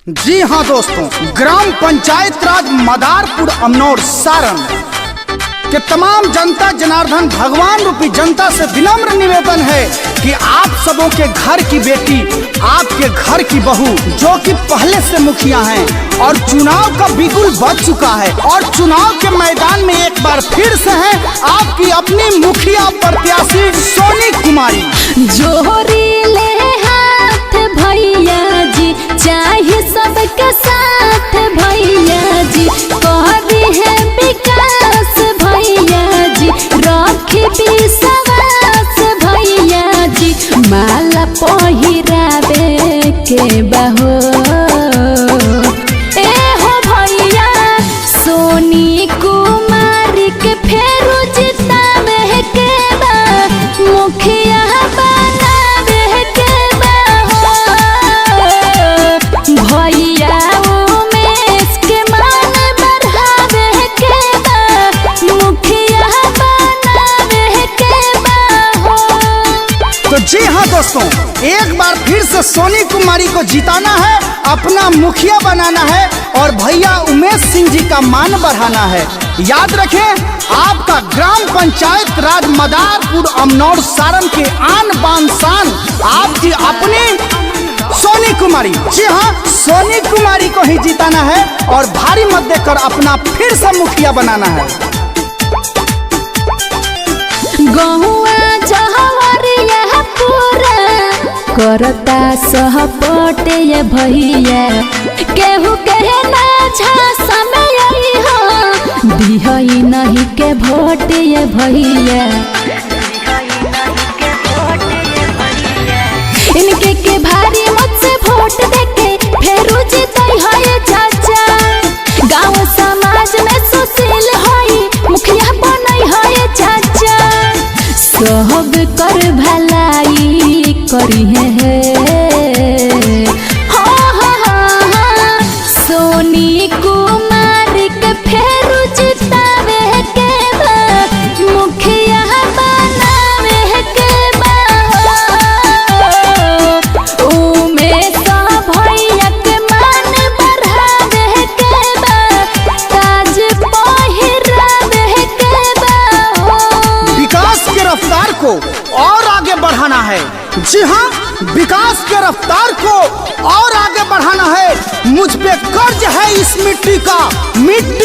जी हाँ दोस्तों, ग्राम पंचायत राज मदारपुर अमनौर सारण के तमाम जनता जनार्दन भगवान रूपी जनता से विनम्र निवेदन है कि आप सबों के घर की बेटी, आपके घर की बहू जो कि पहले से मुखिया हैं और चुनाव का बिगुल बज चुका है और चुनाव के मैदान में एक बार फिर से है आपकी अपनी मुखिया प्रत्याशी सोनी कुमारी। जोहरी ले हाथ भैया जी, चाहे सबके साथ भैया जी, कहती है विकास भैया जी, रखी विश्वास भैया जी, माला पहिरावे के बहो ए हो भैया सोनी कुमारी के फेरू जितावे के बा, मुखिया बनावे के बा भैया उमेश के मान बढ़ावे के बा, मुखिया बनावे के बा। तो जी हाँ दोस्तों, एक बार फिर से सोनी कुमारी को जिताना है, अपना मुखिया बनाना है और भैया उमेश सिंह जी का मान बढ़ाना है। याद रखें, आपका ग्राम पंचायत राज मदारपुर अमनौर सारण के आन बान शान आपकी अपनी सोनी कुमारी। जी हाँ, सोनी कुमारी को ही जिताना है और भारी मत देकर अपना फिर से मुखिया बनाना है। गहुआ जहवरिया पूरा करता सहपट ये भैया, केहू कहे ना झांसा में आई हो, दिहई नहीं के भोट ये भैया, इनके के भारी मत से वोट देके फेरू जीतई है ये चाचा, गाँव समाज में सुशील होई मुखिया बनई है ये चाचा, सब कर भलाई करी है सोनी कुमारी के फेरू जितावे के बा, मुखिया बनावे के बा, उमेश भैया के मान बढ़ावे के बा, ताज पहिरावे के बा। विकास के रफ्तार को और आगे बढ़ाना है। जी हाँ, विकास के रफ्तार को और आगे बढ़ाना है। मुझ पे कर्ज है इस मिट्टी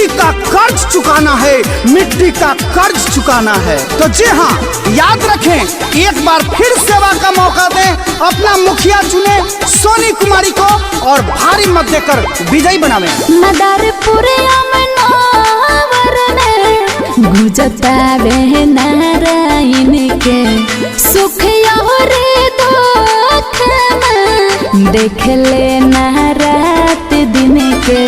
का कर्ज चुकाना है, मिट्टी का कर्ज चुकाना है। तो जी हाँ, याद रखें, एक बार फिर सेवा का मौका दें, अपना मुखिया चुने सोनी कुमारी को और भारी मत देकर विजयी बनावे। मदारपुर अमनौर में गुजता वे नारायण के सुख और दुख में, देख लेना रात दिन के,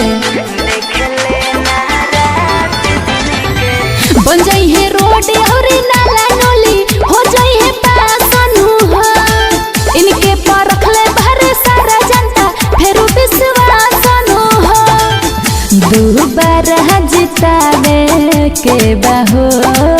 बन जाई है रोड और नाला नोली, हो जाई है पासन हो, इनके पर रख ले भरे सारा जनता फेरू विश्वास हो, दोबारा जितावे के बहो।